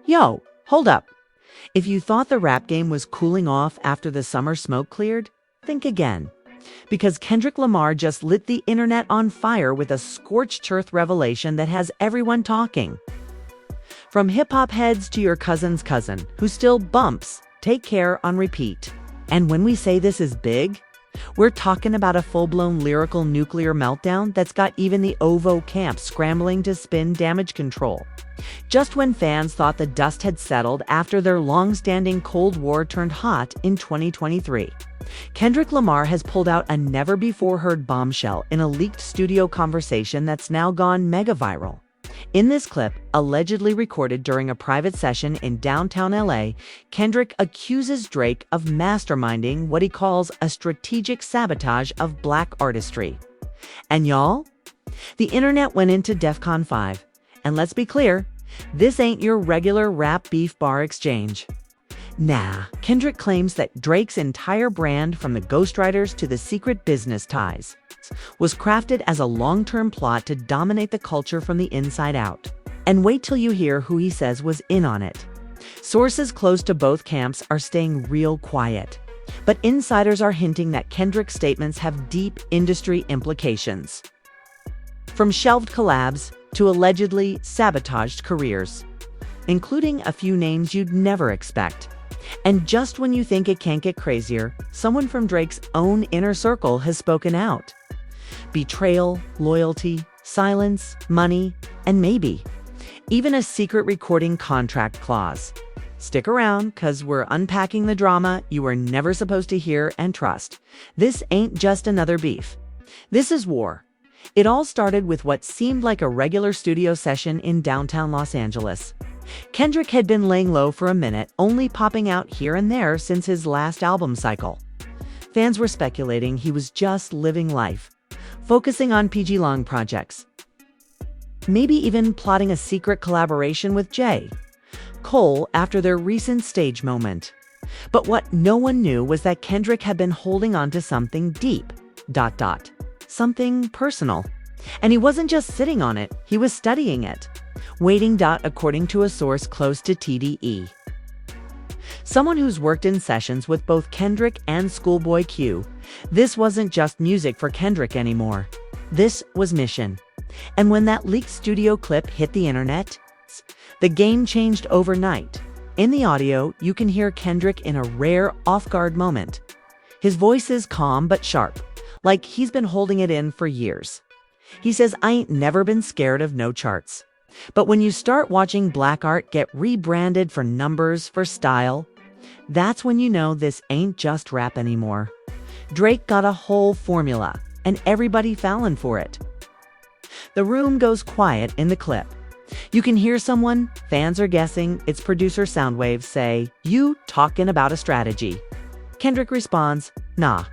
Yo, hold up. If you thought the rap game was cooling off after the summer smoke cleared, think again. Because Kendrick Lamar just lit the internet on fire with a scorched earth revelation that has everyone talking. From hip-hop heads to your cousin's cousin, who still bumps Take Care on repeat. And when we say this is big, we're talking about a full-blown lyrical nuclear meltdown that's got even the OVO camp scrambling to spin Damage Control. Just when fans thought the dust had settled after their long-standing Cold War turned hot in 2023. Kendrick Lamar has pulled out a never-before-heard bombshell in a leaked studio conversation that's now gone mega-viral. In this clip, allegedly recorded during a private session in downtown LA, Kendrick accuses Drake of masterminding what he calls a strategic sabotage of black artistry. And y'all, the internet went into DEFCON 5. And let's be clear, this ain't your regular rap beef bar exchange. Nah, Kendrick claims that Drake's entire brand, from the ghostwriters to the secret business ties, was crafted as a long-term plot to dominate the culture from the inside out. And wait till you hear who he says was in on it. Sources close to both camps are staying real quiet, but insiders are hinting that Kendrick's statements have deep industry implications. From shelved collabs to allegedly sabotaged careers, including a few names you'd never expect. And just when you think it can't get crazier, someone from Drake's own inner circle has spoken out. Betrayal, loyalty, silence, money, and maybe even a secret recording contract clause. Stick around, cause we're unpacking the drama you were never supposed to hear and trust. This ain't just another beef. This is war. It all started with what seemed like a regular studio session in downtown Los Angeles. Kendrick had been laying low for a minute, only popping out here and there since his last album cycle. Fans were speculating he was just living life, focusing on PG Long projects. Maybe even plotting a secret collaboration with J. Cole after their recent stage moment. But what no one knew was that Kendrick had been holding on to something deep, something personal. And he wasn't just sitting on it, he was studying it. Waiting. According to a source close to TDE. Someone who's worked in sessions with both Kendrick and Schoolboy Q, this wasn't just music for Kendrick anymore. This was mission. And when that leaked studio clip hit the internet, the game changed overnight. In the audio, you can hear Kendrick in a rare off-guard moment. His voice is calm but sharp, like he's been holding it in for years. He says, "I ain't never been scared of no charts." But when you start watching black art get rebranded for numbers, for style, that's when you know this ain't just rap anymore. Drake got a whole formula, and everybody fallin' for it. The room goes quiet in the clip. You can hear someone, fans are guessing it's producer Soundwave, say, "You talking about a strategy?" Kendrick responds, "Nah,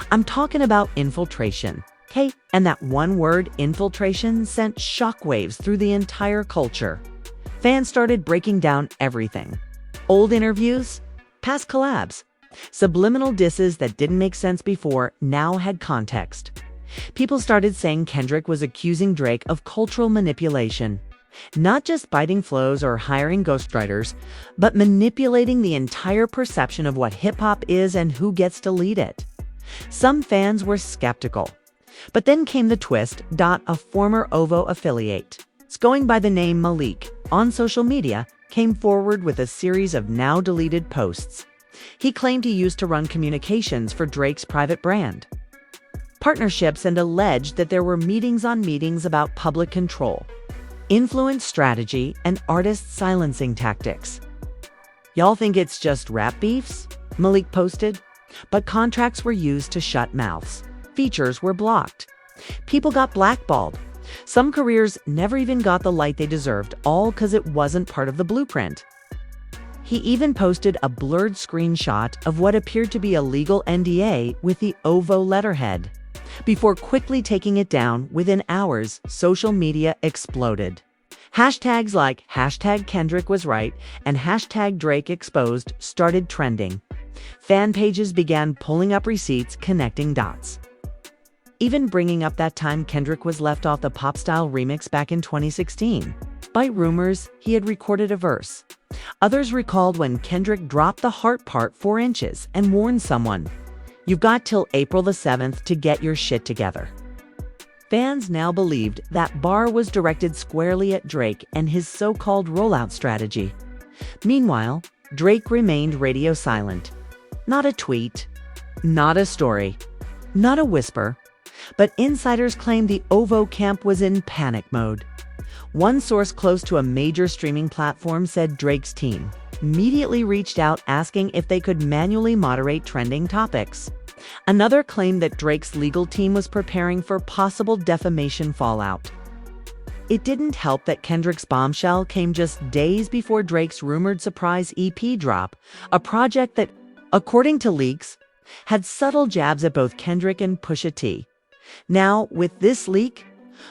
I'm talking about infiltration." Okay, and that one word, infiltration, sent shockwaves through the entire culture. Fans started breaking down everything. Old interviews, past collabs, subliminal disses that didn't make sense before now had context. People started saying Kendrick was accusing Drake of cultural manipulation, not just biting flows or hiring ghostwriters, but manipulating the entire perception of what hip-hop is and who gets to lead it. Some fans were skeptical. But then came the twist. A former OVO affiliate, going by the name Malik, on social media, came forward with a series of now-deleted posts he claimed he used to run communications for Drake's private brand partnerships, and alleged that there were meetings on meetings about public control, influence strategy, and artist silencing tactics. "Y'all think it's just rap beefs?" Malik posted. But contracts were used to shut mouths. Features were blocked. People got blackballed. Some careers never even got the light they deserved, all because it wasn't part of the blueprint. He even posted a blurred screenshot of what appeared to be a legal NDA with the OVO letterhead. Before quickly taking it down, within hours, social media exploded. Hashtags like #Kendrick was right and #Drake exposed started trending. Fan pages began pulling up receipts connecting dots. even bringing up that time Kendrick was left off the pop-style remix back in 2016. By rumors, he had recorded a verse. Others recalled when Kendrick dropped the heart part 4 inches and warned someone, "You've got till April the 7th to get your shit together." Fans now believed that bar was directed squarely at Drake and his so-called rollout strategy. Meanwhile, Drake remained radio silent. Not a tweet, not a story, not a whisper, but insiders claimed the OVO camp was in panic mode. One source close to a major streaming platform said Drake's team immediately reached out asking if they could manually moderate trending topics. Another claimed that Drake's legal team was preparing for possible defamation fallout. It didn't help that Kendrick's Bombshell came just days before Drake's rumored surprise EP drop, a project that, according to leaks, had subtle jabs at both Kendrick and Pusha T. Now, with this leak,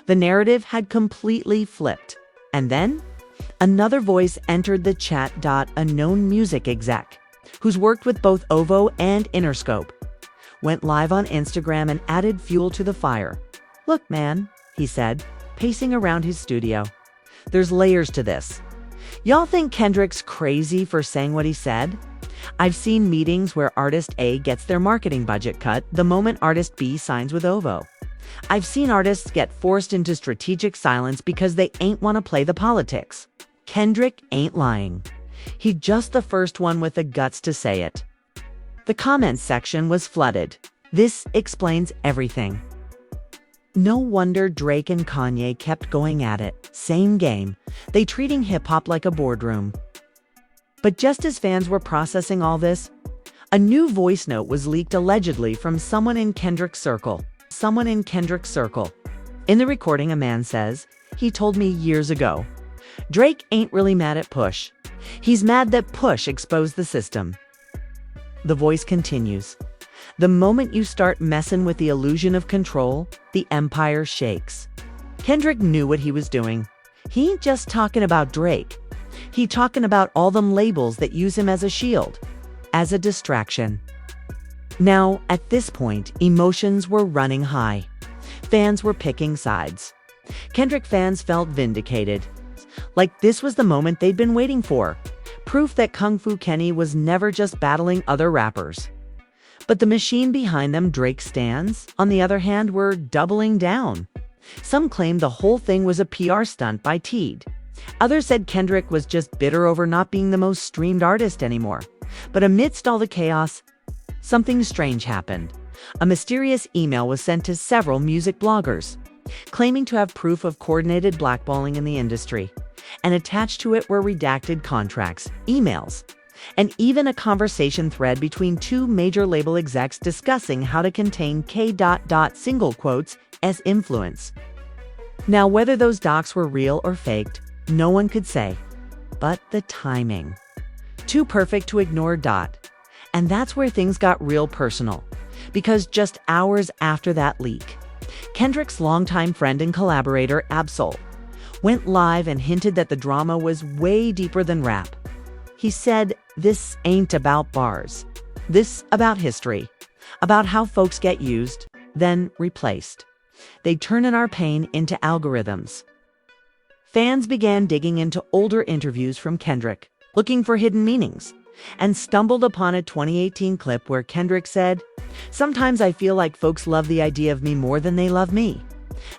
the narrative had completely flipped. And then, another voice entered the chat. A known music exec, who's worked with both OVO and Interscope, went live on Instagram and added fuel to the fire. "Look, man," he said, pacing around his studio. "There's layers to this. Y'all think Kendrick's crazy for saying what he said? I've seen meetings where artist A gets their marketing budget cut the moment artist B signs with OVO. I've seen artists get forced into strategic silence because they ain't want to play the politics. Kendrick ain't lying. He's just the first one with the guts to say it." The comments section was flooded. This explains everything. No wonder Drake and Kanye kept going at it. Same game. They treating hip-hop like a boardroom. But just as fans were processing all this, a new voice note was leaked allegedly from someone in Kendrick's circle. In the recording, a man says, "He told me years ago, Drake ain't really mad at Push. He's mad that Push exposed the system." The voice continues, "The moment you start messing with the illusion of control, the empire shakes." Kendrick knew what he was doing. He ain't just talking about Drake. He talking about all them labels that use him as a shield, as a distraction. Now, at this point, emotions were running high. Fans were picking sides. Kendrick fans felt vindicated. Like this was the moment they'd been waiting for. Proof that Kung Fu Kenny was never just battling other rappers. But the machine behind them, Drake stans, on the other hand, were doubling down. Some claimed the whole thing was a PR stunt by Teed. Others said Kendrick was just bitter over not being the most streamed artist anymore. But amidst all the chaos, something strange happened. A mysterious email was sent to several music bloggers, claiming to have proof of coordinated blackballing in the industry. And attached to it were redacted contracts, emails, and even a conversation thread between 2 major label execs discussing how to contain K. single quotes as influence. Now, whether those docs were real or faked, no one could say. But the timing. Too perfect to ignore. And that's where things got real personal. Because just hours after that leak, Kendrick's longtime friend and collaborator, Absol, went live and hinted that the drama was way deeper than rap. He said, "This ain't about bars. This about history. About how folks get used, then replaced. They turn in our pain into algorithms." Fans began digging into older interviews from Kendrick, looking for hidden meanings, and stumbled upon a 2018 clip where Kendrick said, "Sometimes I feel like folks love the idea of me more than they love me.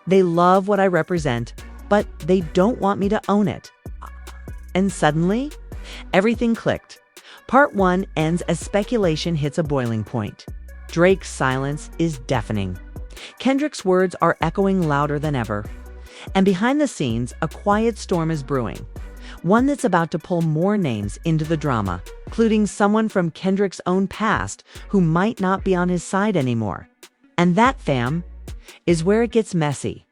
They love what I represent, but they don't want me to own it." And suddenly, everything clicked. Part 1 ends as speculation hits a boiling point. Drake's silence is deafening. Kendrick's words are echoing louder than ever. And behind the scenes, a quiet storm is brewing. One that's about to pull more names into the drama, including someone from Kendrick's own past who might not be on his side anymore. And that, fam, is where it gets messy.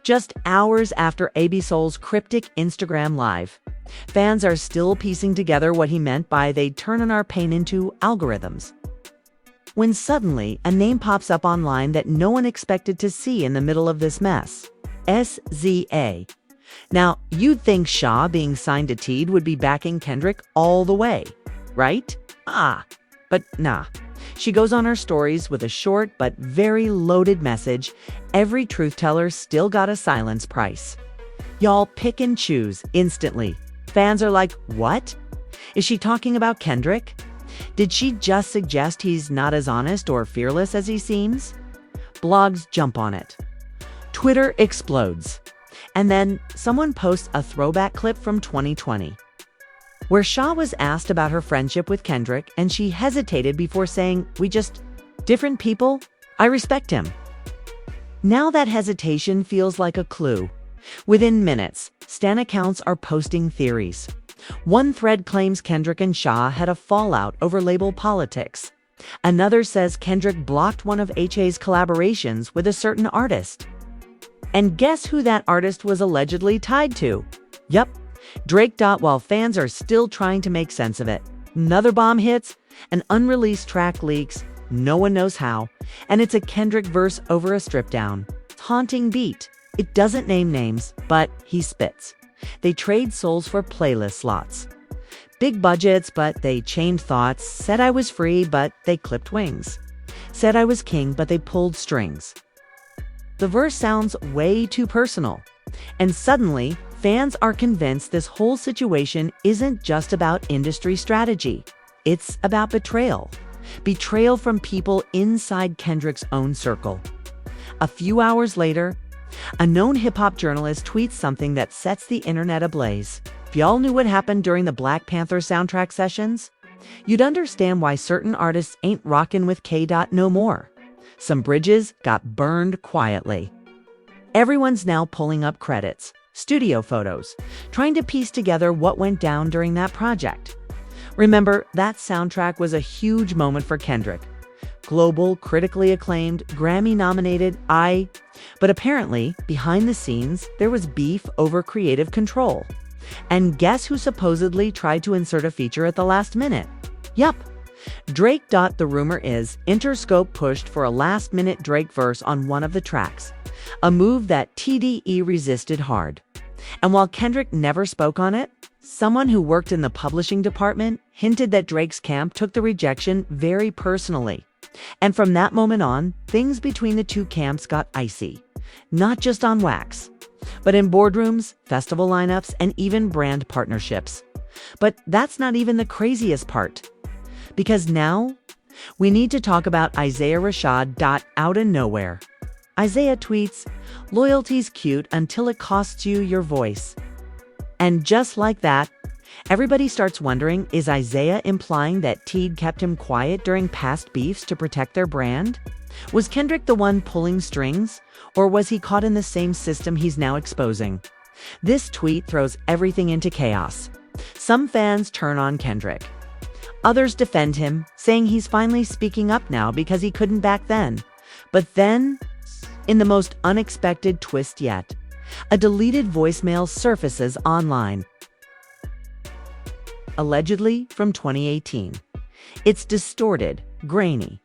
Just hours after Ab-Soul's cryptic Instagram live, fans are still piecing together what he meant by "they turn in our pain into algorithms." When suddenly, a name pops up online that no one expected to see in the middle of this mess. SZA. Now, you'd think Shaw being signed to Teed would be backing Kendrick all the way, right? But nah. She goes on her stories with a short but very loaded message. Every truth teller still got a silence price. Y'all pick and choose instantly. Fans are like, what? Is she talking about Kendrick? Did she just suggest he's not as honest or fearless as he seems? Blogs jump on it. Twitter explodes. And then someone posts a throwback clip from 2020, where Shaw was asked about her friendship with Kendrick, and she hesitated before saying, different people? I respect him. Now that hesitation feels like a clue. Within minutes, stan accounts are posting theories. One thread claims Kendrick and Shaw had a fallout over label politics. Another says Kendrick blocked one of HA's collaborations with a certain artist. And guess who that artist was allegedly tied to? Yup, Drake. While fans are still trying to make sense of it, another bomb hits, an unreleased track leaks, no one knows how, and it's a Kendrick verse over a strip down. Haunting beat. It doesn't name names, but he spits. They trade souls for playlist slots. Big budgets, but they chained thoughts. Said I was free, but they clipped wings. Said I was king, but they pulled strings. The verse sounds way too personal. And suddenly, fans are convinced this whole situation isn't just about industry strategy. It's about betrayal. Betrayal from people inside Kendrick's own circle. A few hours later, a known hip-hop journalist tweets something that sets the internet ablaze. If y'all knew what happened during the Black Panther soundtrack sessions, you'd understand why certain artists ain't rockin' with K. no more. Some bridges got burned quietly. Everyone's now pulling up credits, studio photos, trying to piece together what went down during that project. Remember, that soundtrack was a huge moment for Kendrick. Global, critically acclaimed, Grammy-nominated, But apparently, behind the scenes, there was beef over creative control. And guess who supposedly tried to insert a feature at the last minute? Yup, Drake. The rumor is Interscope pushed for a last-minute Drake verse on one of the tracks, a move that TDE resisted hard. And while Kendrick never spoke on it, someone who worked in the publishing department hinted that Drake's camp took the rejection very personally. And from that moment on, things between the two camps got icy. Not just on wax, but in boardrooms, festival lineups, and even brand partnerships. But that's not even the craziest part. Because now, we need to talk about Isaiah Rashad. Out of nowhere, Isaiah tweets, "Loyalty's cute until it costs you your voice." And just like that, everybody starts wondering, is Isaiah implying that Teed kept him quiet during past beefs to protect their brand? Was Kendrick the one pulling strings, or was he caught in the same system he's now exposing? This tweet throws everything into chaos. Some fans turn on Kendrick. Others defend him, saying he's finally speaking up now because he couldn't back then. But then, in the most unexpected twist yet, a deleted voicemail surfaces online. Allegedly from 2018. It's distorted, grainy,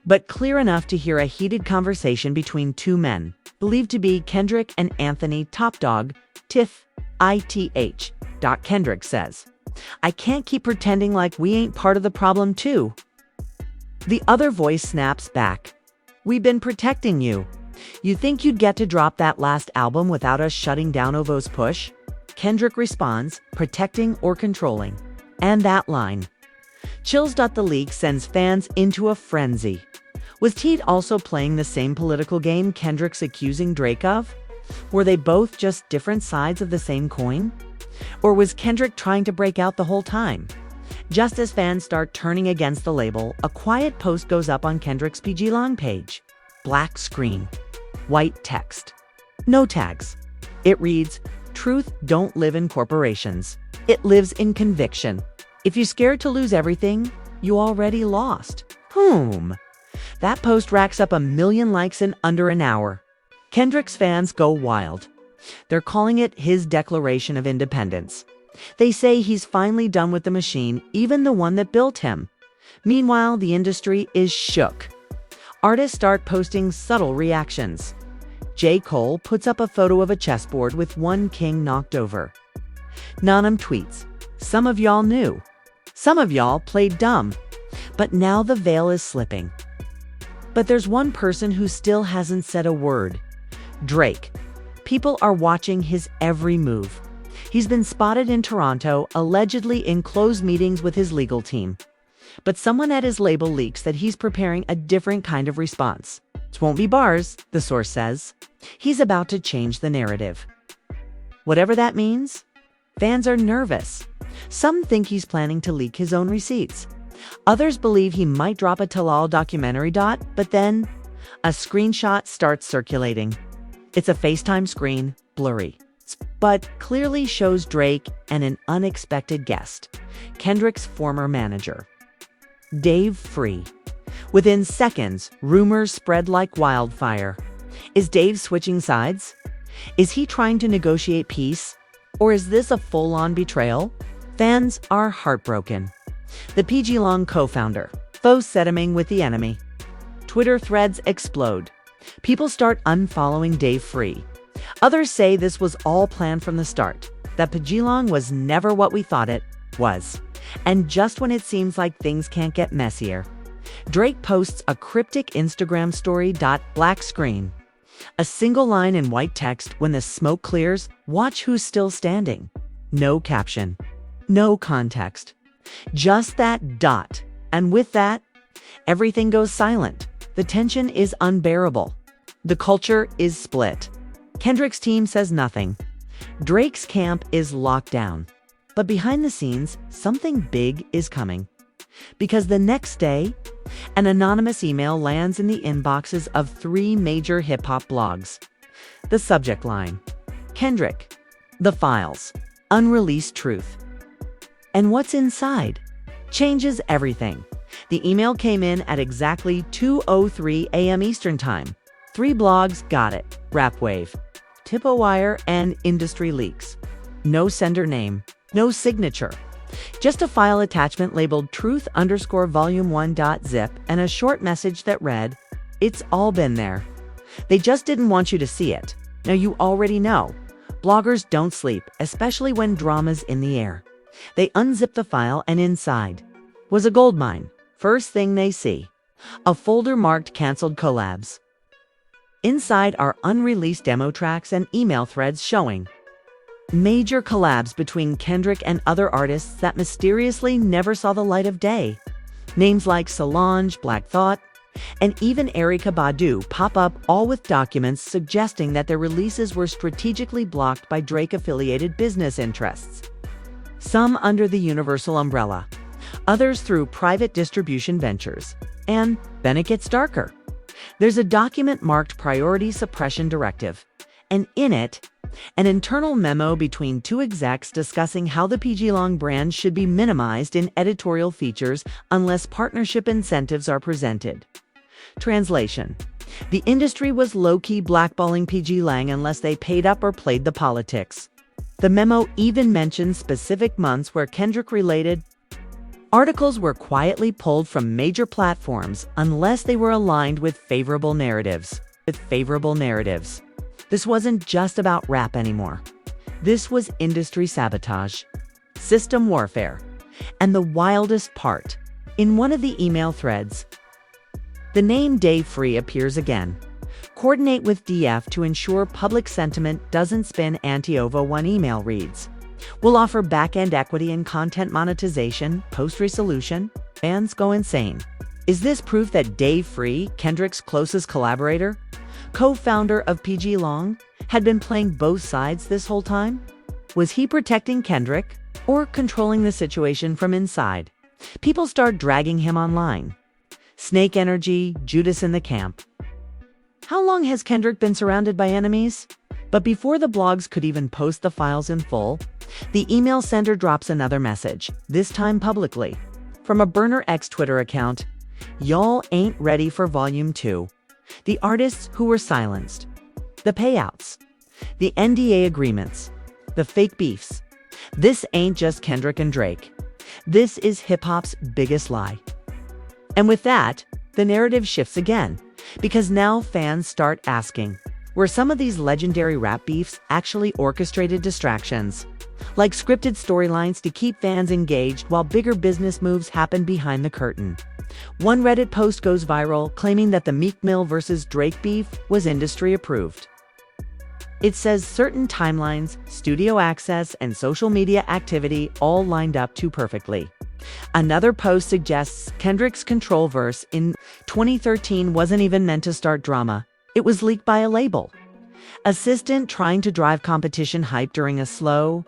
but clear enough to hear a heated conversation between two men, believed to be Kendrick and Anthony Top Dog, Tiff, ITH. Kendrick says, "I can't keep pretending like we ain't part of the problem too." The other voice snaps back, "We've been protecting you. You think you'd get to drop that last album without us shutting down Ovo's push?" Kendrick responds, "Protecting or controlling?" And that line. Chills. The leak sends fans into a frenzy. Was Teed also playing the same political game Kendrick's accusing Drake of? Were they both just different sides of the same coin? Or was Kendrick trying to break out the whole time? Just as fans start turning against the label, a quiet post goes up on Kendrick's PG Long page. Black screen. White text. No tags. It reads, "Truth don't live in corporations. It lives in conviction. If you're scared to lose everything, you already lost." That post racks up 1 million likes in under an hour. Kendrick's fans go wild. They're calling it his declaration of independence. They say he's finally done with the machine, even the one that built him. Meanwhile, the industry is shook. Artists start posting subtle reactions. J. Cole puts up a photo of a chessboard with one king knocked over. Nanam tweets, "Some of y'all knew. Some of y'all played dumb." But now the veil is slipping. But there's one person who still hasn't said a word. Drake. People are watching his every move. He's been spotted in Toronto, allegedly in closed meetings with his legal team. But someone at his label leaks that he's preparing a different kind of response. It won't be bars, the source says. He's about to change the narrative. Whatever that means, fans are nervous. Some think he's planning to leak his own receipts. Others believe he might drop a Talal documentary, but then a screenshot starts circulating. It's a FaceTime screen, blurry, but clearly shows Drake and an unexpected guest, Kendrick's former manager, Dave Free. Within seconds, rumors spread like wildfire. Is Dave switching sides? Is he trying to negotiate peace? Or is this a full-on betrayal? Fans are heartbroken. The PG Long co-founder, foes settling with the enemy. Twitter threads explode. People start unfollowing Dave Free. Others say this was all planned from the start, that PG Long was never what we thought it was. And just when it seems like things can't get messier, Drake posts a cryptic Instagram story. Black screen. A single line in white text: when the smoke clears, watch who's still standing. No caption. No context. Just that dot. And with that, everything goes silent. The tension is unbearable. The culture is split. Kendrick's team says nothing. Drake's camp is locked down. But behind the scenes, something big is coming. Because the next day, an anonymous email lands in the inboxes of 3 major hip-hop blogs. The subject line: Kendrick, the files, unreleased truth. And what's inside changes everything. The email came in at exactly 2:03 a.m. Eastern Time. 3 blogs got it: Rapwave, TipOwire, and Industry Leaks. No sender name, no signature. Just a file attachment labeled truth_volume1.zip and a short message that read, "It's all been there. They just didn't want you to see it. Now you already know. Bloggers don't sleep, especially when drama's in the air." They unzip the file, and inside was a goldmine. First thing they see, a folder marked Canceled Collabs. Inside are unreleased demo tracks and email threads showing major collabs between Kendrick and other artists that mysteriously never saw the light of day. Names like Solange, Black Thought, and even Erykah Badu pop up, all with documents suggesting that their releases were strategically blocked by Drake-affiliated business interests. Some under the Universal umbrella, others through private distribution ventures. And then it gets darker. There's a document marked Priority Suppression Directive, and in it, an internal memo between 2 execs discussing how the PG Long brand should be minimized in editorial features unless partnership incentives are presented. Translation: the industry was low-key blackballing PG Lang unless they paid up or played the politics. The memo even mentions specific months where Kendrick-related articles were quietly pulled from major platforms unless they were aligned with favorable narratives. This wasn't just about rap anymore. This was industry sabotage, system warfare, and the wildest part, in one of the email threads, the name Dave Free appears again. Coordinate with DF to ensure public sentiment doesn't spin anti-OVA. One email reads, "We'll offer back-end equity and content monetization, post-resolution." Fans go insane. Is this proof that Dave Free, Kendrick's closest collaborator, co-founder of PG Long, had been playing both sides this whole time? Was he protecting Kendrick or controlling the situation from inside? People start dragging him online. Snake energy, Judas in the camp. How long has Kendrick been surrounded by enemies? But before the blogs could even post the files in full, the email sender drops another message, this time publicly. From a Burner X Twitter account: "Y'all ain't ready for Volume 2. The artists who were silenced. The payouts. The NDA agreements. The fake beefs. This ain't just Kendrick and Drake. This is hip-hop's biggest lie." And with that, the narrative shifts again, because now fans start asking, were some of these legendary rap beefs actually orchestrated distractions? Like scripted storylines to keep fans engaged while bigger business moves happen behind the curtain? One Reddit post goes viral claiming that the Meek Mill versus Drake beef was industry approved. It says certain timelines, studio access, and social media activity all lined up too perfectly. Another post suggests Kendrick's Control verse in 2013 wasn't even meant to start drama. It was leaked by a label assistant trying to drive competition hype during a slow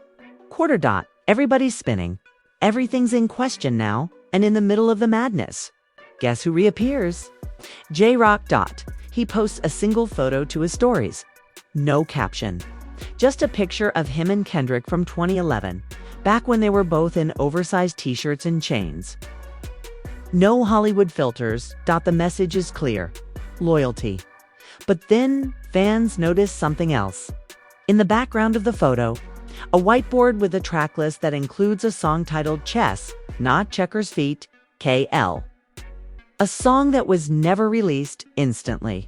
quarter dot. Everybody's spinning. Everything's in question now, and in the middle of the madness, guess who reappears? J-Rock. He posts a single photo to his stories. No caption. Just a picture of him and Kendrick from 2011, back when they were both in oversized t-shirts and chains. No Hollywood filters. The message is clear. Loyalty. But then fans notice something else. In the background of the photo, a whiteboard with a track list that includes a song titled Chess, Not Checkers Feet, KL. A song that was never released. Instantly,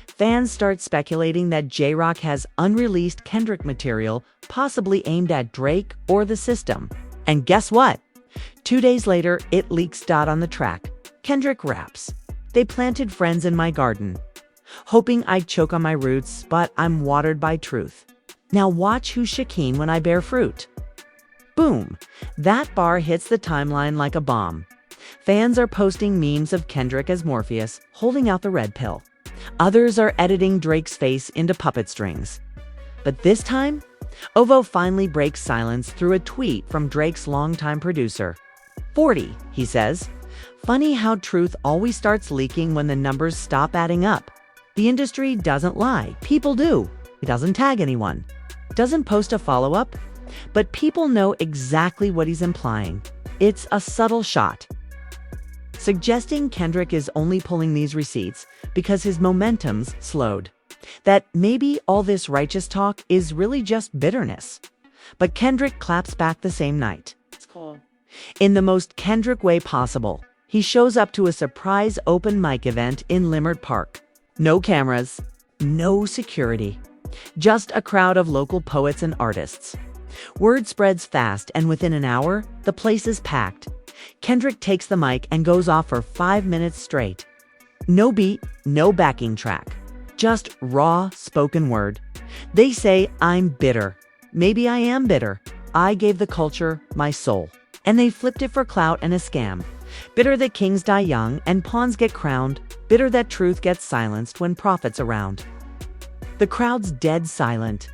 fans start speculating that J-Rock has unreleased Kendrick material, possibly aimed at Drake or the system. And guess what? 2 days later, it leaks. On the track, Kendrick raps, "They planted friends in my garden, hoping I'd choke on my roots, but I'm watered by truth. Now watch who's Shakeen when I bear fruit." Boom! That bar hits the timeline like a bomb. Fans are posting memes of Kendrick as Morpheus, holding out the red pill. Others are editing Drake's face into puppet strings. But this time, Ovo finally breaks silence through a tweet from Drake's longtime producer. 40, he says. Funny how truth always starts leaking when the numbers stop adding up. The industry doesn't lie. People do. He doesn't tag anyone. Doesn't post a follow-up. But people know exactly what he's implying. It's a subtle shot, suggesting Kendrick is only pulling these receipts because his momentum's slowed. That maybe all this righteous talk is really just bitterness. But Kendrick claps back the same night. It's cool. In the most Kendrick way possible, he shows up to a surprise open mic event in Limerick Park. No cameras, no security, just a crowd of local poets and artists. Word spreads fast, and within an hour, the place is packed. Kendrick takes the mic and goes off for 5 minutes straight. No beat, no backing track. Just raw spoken word. They say, "I'm bitter. Maybe I am bitter. I gave the culture my soul." And they flipped it for clout and a scam. Bitter that kings die young and pawns get crowned. Bitter that truth gets silenced when prophets around. The crowd's dead silent.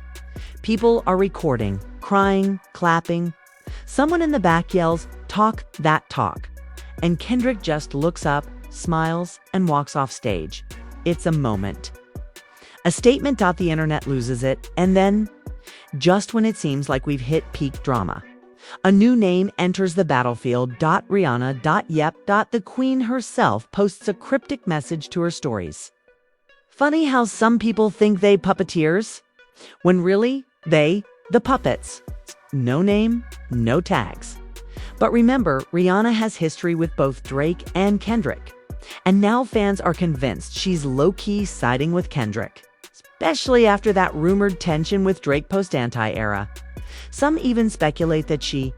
People are recording, crying, clapping. Someone in the back yells, "Talk that talk." And Kendrick just looks up, smiles, and walks off stage. It's a moment. A statement. The internet loses it, and then, just when it seems like we've hit peak drama, a new name enters the battlefield. Rihanna. Yep. The queen herself posts a cryptic message to her stories. Funny how some people think they puppeteers, when really, they, the puppets. No name, no tags. But remember, Rihanna has history with both Drake and Kendrick. And now fans are convinced she's low-key siding with Kendrick, especially after that rumored tension with Drake post-anti-era. Some even speculate that she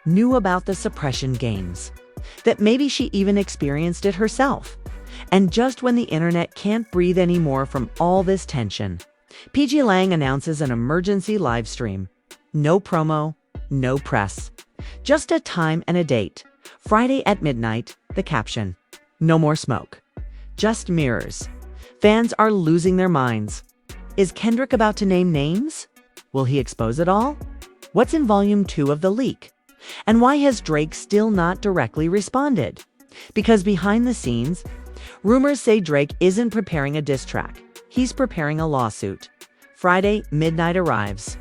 knew about the suppression games, that maybe she even experienced it herself. And just when the internet can't breathe anymore from all this tension, PG Lang announces an emergency live stream. No promo, no press. Just a time and a date. Friday at midnight. The caption: "No more smoke. Just mirrors." Fans are losing their minds. Is Kendrick about to name names? Will he expose it all? What's in volume 2 of the leak? And why has Drake still not directly responded? Because behind the scenes, rumors say Drake isn't preparing a diss track. He's preparing a lawsuit. Friday, midnight arrives.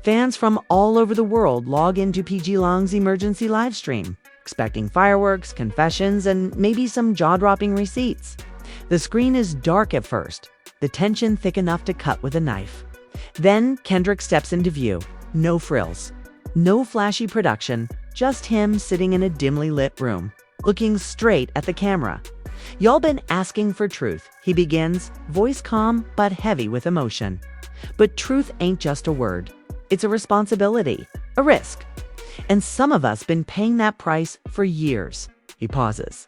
Fans from all over the world log into PG Lang's emergency live stream, expecting fireworks, confessions, and maybe some jaw-dropping receipts. The screen is dark at first, the tension thick enough to cut with a knife. Then Kendrick steps into view. No frills, no flashy production, just him sitting in a dimly lit room, looking straight at the camera. "Y'all been asking for truth," he begins, voice calm but heavy with emotion. But truth ain't just a word. It's a responsibility, a risk. And some of us been paying that price for years. He pauses.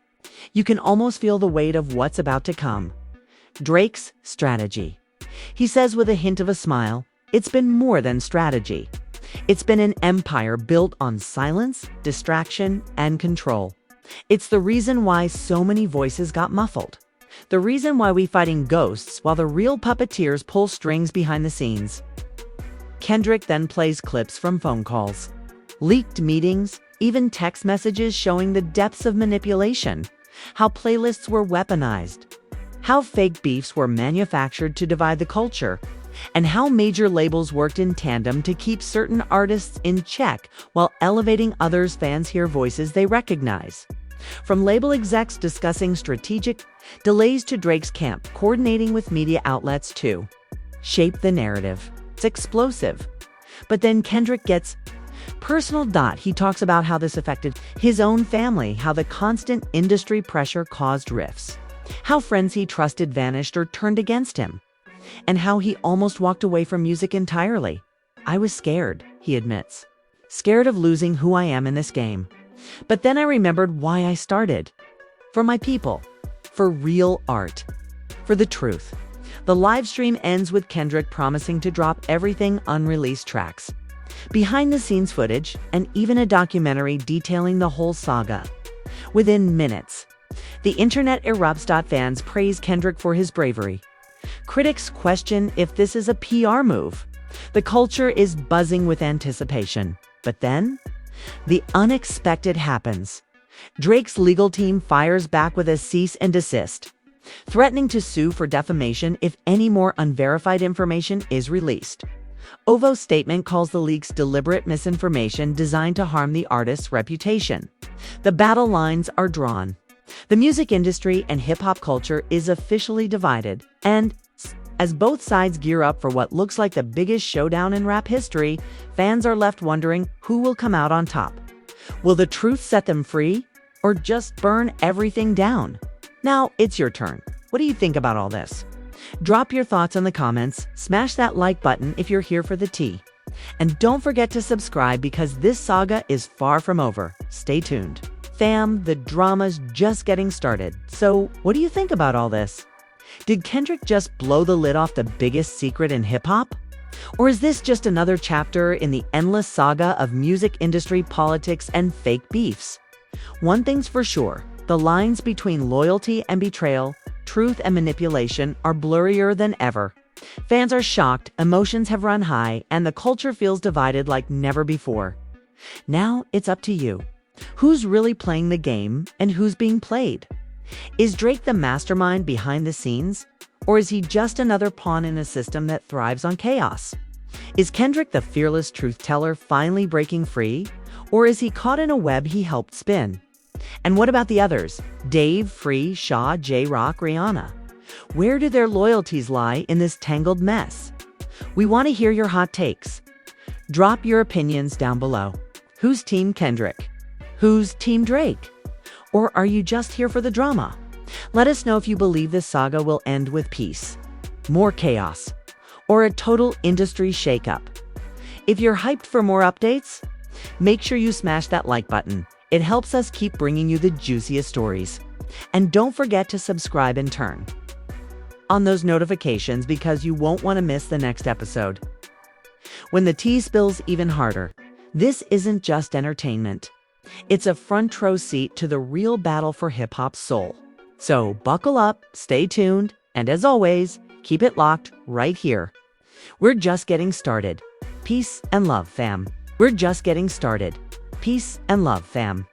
You can almost feel the weight of what's about to come. Drake's strategy. He says with a hint of a smile, it's been more than strategy. It's been an empire built on silence, distraction, and control. It's the reason why so many voices got muffled. The reason why we fighting ghosts while the real puppeteers pull strings behind the scenes. Kendrick then plays clips from phone calls, leaked meetings, even text messages showing the depths of manipulation, how playlists were weaponized, how fake beefs were manufactured to divide the culture, and how major labels worked in tandem to keep certain artists in check while elevating others fans hear voices they recognize. From label execs discussing strategic delays to Drake's camp coordinating with media outlets to shape the narrative. It's explosive. But then Kendrick gets personal. He talks about how this affected his own family, how the constant industry pressure caused rifts, how friends he trusted vanished or turned against him, and how he almost walked away from music entirely. I was scared, he admits. Scared of losing who I am in this game. But then I remembered why I started. For my people. For real art. For the truth. The live stream ends with Kendrick promising to drop everything unreleased tracks, behind-the-scenes footage, and even a documentary detailing the whole saga. Within minutes, the internet erupts. Fans praise Kendrick for his bravery. Critics question if this is a PR move. The culture is buzzing with anticipation. But then, the unexpected happens. Drake's legal team fires back with a cease and desist, threatening to sue for defamation if any more unverified information is released. OVO's statement calls the leaks deliberate misinformation designed to harm the artist's reputation. The battle lines are drawn. The music industry and hip-hop culture is officially divided, and as both sides gear up for what looks like the biggest showdown in rap history, fans are left wondering who will come out on top. Will the truth set them free, or just burn everything down? Now, it's your turn. What do you think about all this? Drop your thoughts in the comments, smash that like button if you're here for the tea. And don't forget to subscribe because this saga is far from over. Stay tuned. Fam, the drama's just getting started. So, what do you think about all this? Did Kendrick just blow the lid off the biggest secret in hip-hop? Or is this just another chapter in the endless saga of music industry politics and fake beefs? One thing's for sure, the lines between loyalty and betrayal, truth and manipulation are blurrier than ever. Fans are shocked, emotions have run high, and the culture feels divided like never before. Now it's up to you. Who's really playing the game and who's being played? Is Drake the mastermind behind the scenes? Or is he just another pawn in a system that thrives on chaos? Is Kendrick the fearless truth teller finally breaking free? Or is he caught in a web he helped spin? And what about the others? Dave, Free, Shaw, J-Rock, Rihanna. Where do their loyalties lie in this tangled mess? We want to hear your hot takes. Drop your opinions down below. Who's Team Kendrick? Who's Team Drake? Or are you just here for the drama? Let us know if you believe this saga will end with peace, more chaos, or a total industry shakeup. If you're hyped for more updates, make sure you smash that like button. It helps us keep bringing you the juiciest stories. And don't forget to subscribe and turn on those notifications because you won't want to miss the next episode. When the tea spills even harder, this isn't just entertainment. It's a front row seat to the real battle for hip-hop's soul. So buckle up, stay tuned, and as always, keep it locked right here. We're just getting started. Peace and love, fam. We're just getting started. Peace and love, fam.